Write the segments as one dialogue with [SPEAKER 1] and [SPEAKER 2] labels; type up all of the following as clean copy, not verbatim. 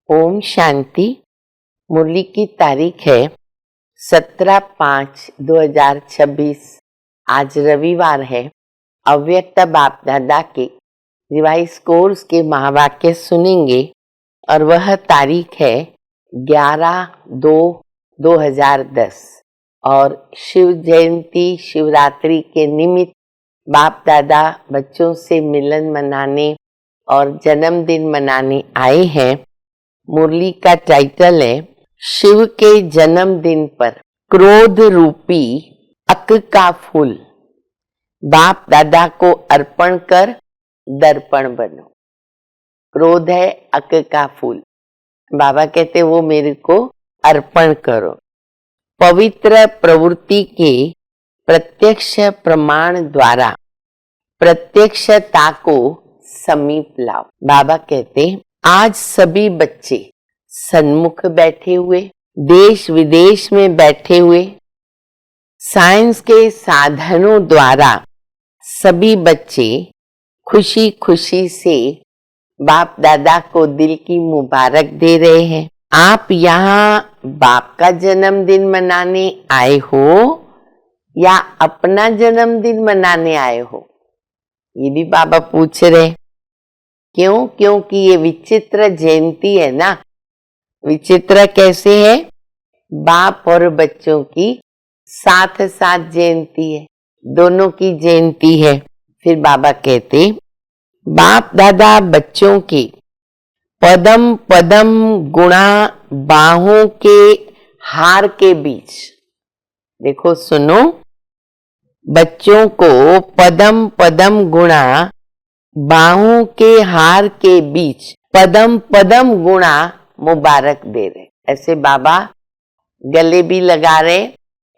[SPEAKER 1] ओम शांति। मुरली की तारीख है 17/5/2026। आज रविवार है। अव्यक्त बाप दादा के रिवाइज कोर्स के महावाक्य सुनेंगे और वह तारीख है 11/2/2010 और शिव जयंती शिवरात्रि के निमित्त बाप दादा बच्चों से मिलन मनाने और जन्मदिन मनाने आए हैं। मुरली का टाइटल है शिव के जन्मदिन पर क्रोध रूपी अक का फूल बाप दादा को अर्पण कर दर्पण बनो। क्रोध है अक का फूल, बाबा कहते वो मेरे को अर्पण करो। पवित्र प्रवृत्ति के प्रत्यक्ष प्रमाण द्वारा प्रत्यक्षता को समीप लाओ। बाबा कहते आज सभी बच्चे सन्मुख बैठे हुए, देश विदेश में बैठे हुए, साइंस के साधनों द्वारा सभी बच्चे खुशी खुशी से बाप दादा को दिल की मुबारक दे रहे हैं। आप यहाँ बाप का जन्मदिन मनाने आए हो या अपना जन्मदिन मनाने आए हो, ये भी बाबा पूछ रहे। क्यों? क्योंकि ये विचित्र जयंती है ना। विचित्र कैसे है? बाप और बच्चों की साथ साथ जयंती है, दोनों की जयंती है। फिर बाबा कहते बाप दादा बच्चों के पदम पदम गुणा बाहों के हार के बीच, देखो सुनो, बच्चों को पदम पदम गुणा बाहों के हार के बीच पदम पदम गुणा मुबारक दे रहे। ऐसे बाबा गले भी लगा रहे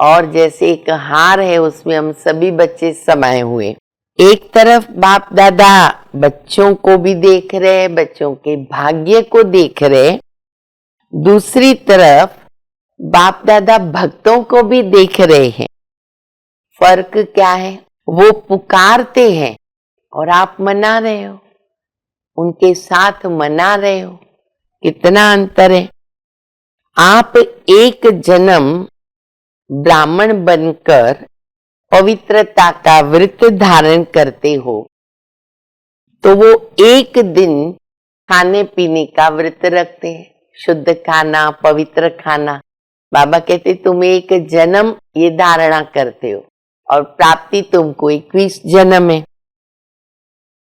[SPEAKER 1] और जैसे एक हार है उसमें हम सभी बच्चे समाये हुए। एक तरफ बाप दादा बच्चों को भी देख रहे, बच्चों के भाग्य को देख रहे, दूसरी तरफ बाप दादा भक्तों को भी देख रहे हैं। फर्क क्या है? वो पुकारते हैं और आप मना रहे हो, उनके साथ मना रहे हो। कितना अंतर है। आप एक जन्म ब्राह्मण बनकर पवित्रता का व्रत धारण करते हो तो वो एक दिन खाने पीने का व्रत रखते हैं, शुद्ध खाना, पवित्र खाना। बाबा कहते तुम एक जन्म ये धारणा करते हो और प्राप्ति तुमको 21 जन्म है।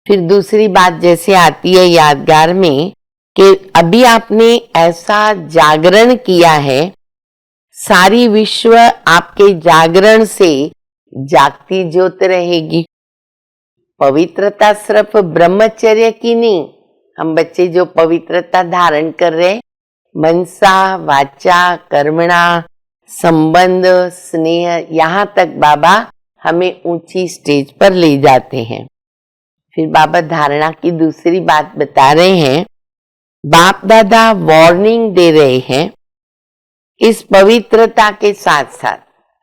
[SPEAKER 1] फिर दूसरी बात जैसे आती है यादगार में कि अभी आपने ऐसा जागरण किया है, सारी विश्व आपके जागरण से जागती ज्योत रहेगी। पवित्रता सिर्फ ब्रह्मचर्य की नहीं, हम बच्चे जो पवित्रता धारण कर रहे, मनसा वाचा कर्मणा संबंध स्नेह, यहाँ तक बाबा हमें ऊंची स्टेज पर ले जाते हैं। फिर बाबा धारणा की दूसरी बात बता रहे हैं। बाप दादा वार्निंग दे रहे हैं इस पवित्रता के साथ साथ,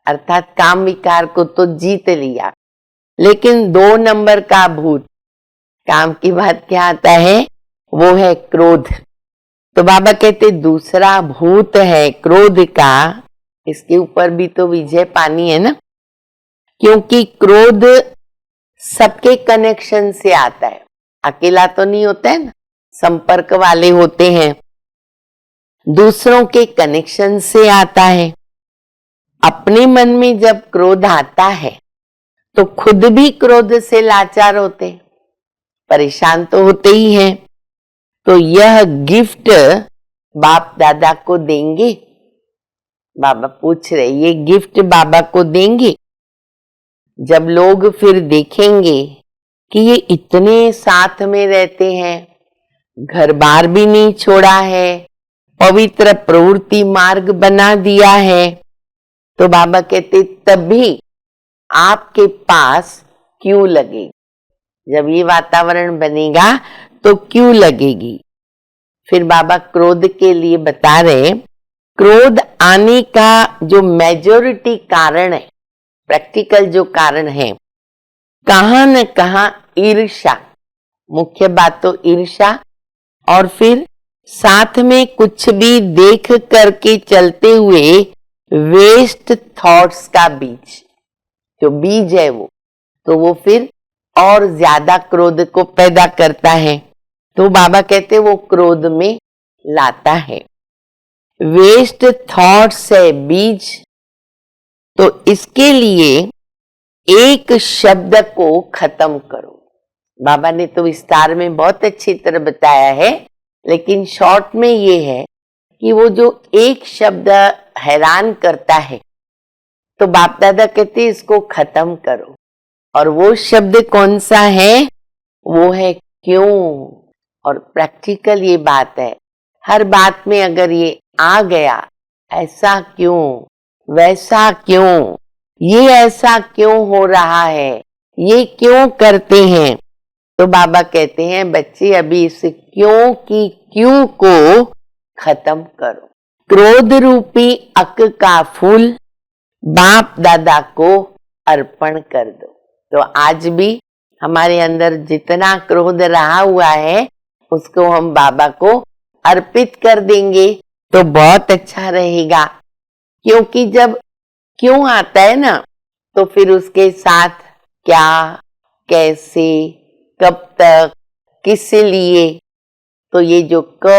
[SPEAKER 1] अर्थात काम विकार को तो जीत लिया, लेकिन 2 नंबर का भूत, काम की बात क्या आता है? वो है क्रोध। तो बाबा कहते दूसरा भूत है क्रोध का, इसके ऊपर भी तो विजय पानी है ना। क्योंकि क्रोध सबके कनेक्शन से आता है, अकेला तो नहीं होता है ना, संपर्क वाले होते हैं, दूसरों के कनेक्शन से आता है। अपने मन में जब क्रोध आता है तो खुद भी क्रोध से लाचार होते, परेशान तो होते ही हैं। तो यह गिफ्ट बाप दादा को देंगे? बाबा पूछ रहे ये गिफ्ट बाबा को देंगे? जब लोग फिर देखेंगे कि ये इतने साथ में रहते हैं, घर बार भी नहीं छोड़ा है, पवित्र प्रवृत्ति मार्ग बना दिया है, तो बाबा कहते तभी आपके पास क्यों लगेगी। जब ये वातावरण बनेगा तो क्यों लगेगी। फिर बाबा क्रोध के लिए बता रहे, क्रोध आने का जो मेजॉरिटी कारण है, प्रैक्टिकल जो कारण है, कहां न कहां ईर्ष्या, मुख्य बात तो ईर्ष्या और फिर साथ में कुछ भी देख करके चलते हुए वेस्ट थॉट्स का बीज, जो बीज है वो फिर और ज्यादा क्रोध को पैदा करता है। तो बाबा कहते वो क्रोध में लाता है। वेस्ट थॉट्स है बीज। तो इसके लिए एक शब्द को खत्म करो। बाबा ने तो विस्तार में बहुत अच्छी तरह बताया है, लेकिन शॉर्ट में ये है कि वो जो एक शब्द हैरान करता है, तो बाप दादा कहते इसको खत्म करो। और वो शब्द कौन सा है? वो है क्यों। और प्रैक्टिकल ये बात है, हर बात में अगर ये आ गया, ऐसा क्यों, वैसा क्यों, ये ऐसा क्यों हो रहा है, ये क्यों करते हैं, तो बाबा कहते हैं बच्चे अभी इस क्यों की क्यों को खत्म करो। क्रोध रूपी अक का फूल बाप दादा को अर्पण कर दो। तो आज भी हमारे अंदर जितना क्रोध रहा हुआ है उसको हम बाबा को अर्पित कर देंगे तो बहुत अच्छा रहेगा। क्योंकि जब क्यों आता है ना, तो फिर उसके साथ क्या, कैसे, कब तक, किस लिए, तो ये जो क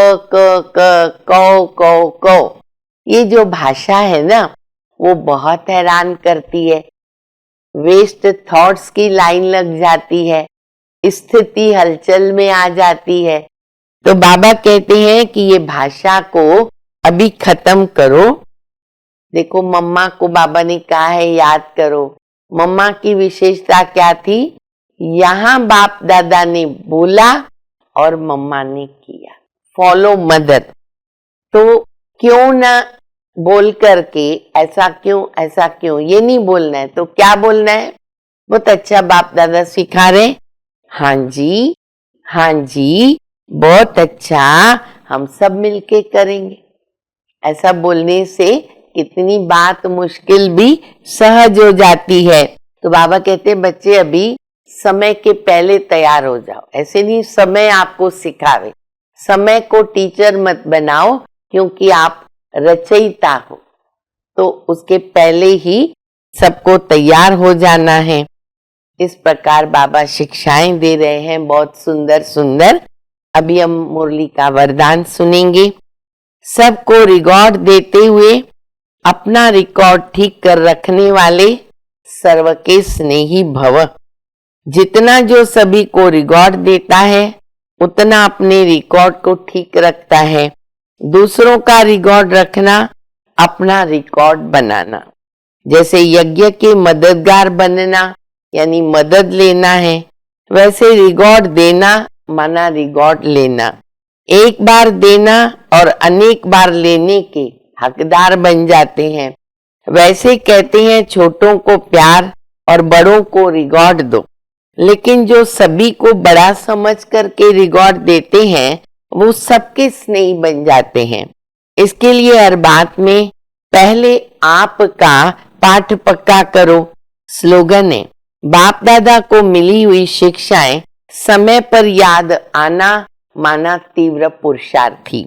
[SPEAKER 1] ये जो भाषा है ना, वो बहुत हैरान करती है। वेस्ट थॉट्स की लाइन लग जाती है, स्थिति हलचल में आ जाती है। तो बाबा कहते हैं कि ये भाषा को अभी खत्म करो। देखो मम्मा को बाबा ने कहा है याद करो। मम्मा की विशेषता क्या थी? यहाँ बाप दादा ने बोला और मम्मा ने किया। Follow mother. तो क्यों ना बोल करके ऐसा क्यों ये नहीं बोलना है, तो क्या बोलना है? बहुत अच्छा बाप दादा सिखा रहे, हाँ जी बहुत अच्छा, हम सब मिलके करेंगे। ऐसा बोलने से कितनी बात मुश्किल भी सहज हो जाती है। तो बाबा कहते हैं बच्चे अभी समय के पहले तैयार हो जाओ। ऐसे नहीं समय आपको सिखावे, समय को टीचर मत बनाओ, क्योंकि आप रचयिता हो, तो उसके पहले ही सबको तैयार हो जाना है। इस प्रकार बाबा शिक्षाएं दे रहे हैं, बहुत सुंदर सुंदर। अभी हम मुरली का वरदान सुनेंगे। सबको रिकॉर्ड देते हुए अपना रिकॉर्ड ठीक कर रखने वाले सर्व के स्नेही भव। जितना जो सभी को रिकॉर्ड देता है उतना अपने रिकॉर्ड को ठीक रखता है। दूसरों का रिकॉर्ड रखना, अपना रिकॉर्ड बनाना। जैसे यज्ञ के मददगार बनना यानी मदद लेना है, वैसे रिकॉर्ड देना माना रिकॉर्ड लेना। एक बार देना और अनेक बार लेने के हकदार बन जाते हैं। वैसे कहते हैं छोटों को प्यार और बड़ों को रिकॉर्ड दो, लेकिन जो सभी को बड़ा समझ करके रिकॉर्ड देते हैं वो सबके स्नेही बन जाते हैं। इसके लिए हर बात में पहले आपका पाठ पक्का करो स्लोगन है। बाप दादा को मिली हुई शिक्षाएं समय पर याद आना माना तीव्र पुरुषार्थी।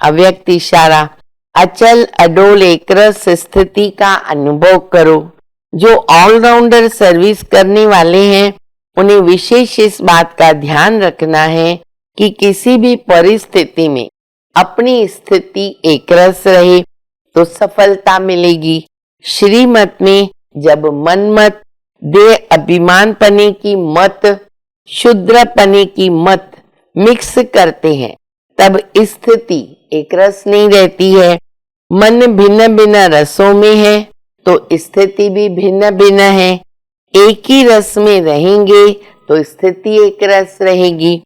[SPEAKER 1] अव्यक्त इशारा, अचल अडोल एकरस स्थिति का अनुभव करो। जो ऑलराउंडर सर्विस करने वाले हैं उन्हें विशेष इस बात का ध्यान रखना है कि किसी भी परिस्थिति में अपनी स्थिति एकरस रहे तो सफलता मिलेगी। श्रीमत में जब मनमत, देह अभिमान पने की मत, शुद्र पने की मत मिक्स करते हैं तब स्थिति एकरस नहीं रहती है। मन भिन्न भिन्न रसों में है तो स्थिति भी भिन्न भिन्न है। एक ही रस में रहेंगे तो स्थिति एक रस रहेगी।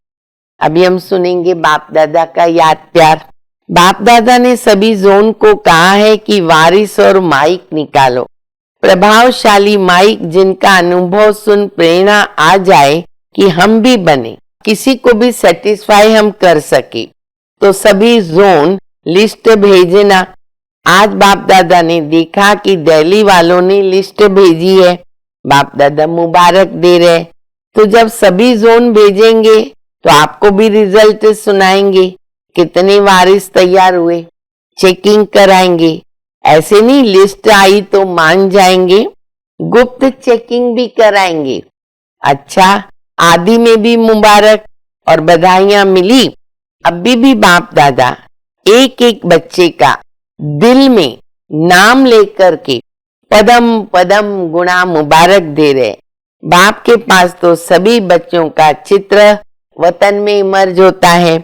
[SPEAKER 1] अभी हम सुनेंगे बाप दादा का याद प्यार। बाप दादा ने सभी जोन को कहा है कि वारिस और माइक निकालो। प्रभावशाली माइक जिनका अनुभव सुन प्रेरणा आ जाए कि हम भी बने, किसी को भी सेटिस्फाई हम कर सके, तो सभी जोन लिस्ट भेजना। आज बाप दादा ने देखा कि दिल्ली वालों ने लिस्ट भेजी है, बाप दादा मुबारक दे रहे। तो जब सभी जोन भेजेंगे तो आपको भी रिजल्ट सुनाएंगे कितने वारिस तैयार हुए, चेकिंग कराएंगे। ऐसे नहीं लिस्ट आई तो मान जाएंगे, गुप्त चेकिंग भी कराएंगे। अच्छा, आदि में भी मुबारक और बधाइयां मिली। अभी भी बाप दादा एक एक बच्चे का दिल में नाम लेकर के पदम पदम गुणा मुबारक दे रहे। बाप के पास तो सभी बच्चों का चित्र वतन में इमर्ज होता है।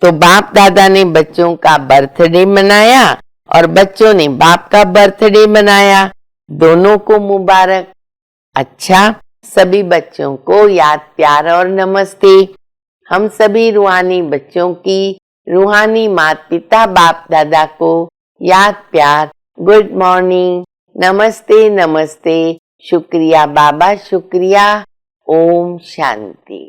[SPEAKER 1] तो बाप दादा ने बच्चों का बर्थडे मनाया और बच्चों ने बाप का बर्थडे मनाया, दोनों को मुबारक। अच्छा, सभी बच्चों को याद प्यार और नमस्ते। हम सभी रूहानी बच्चों की रूहानी माता पिता बाप दादा को याद प्यार, गुड मॉर्निंग, नमस्ते नमस्ते, शुक्रिया बाबा शुक्रिया। ओम शांति।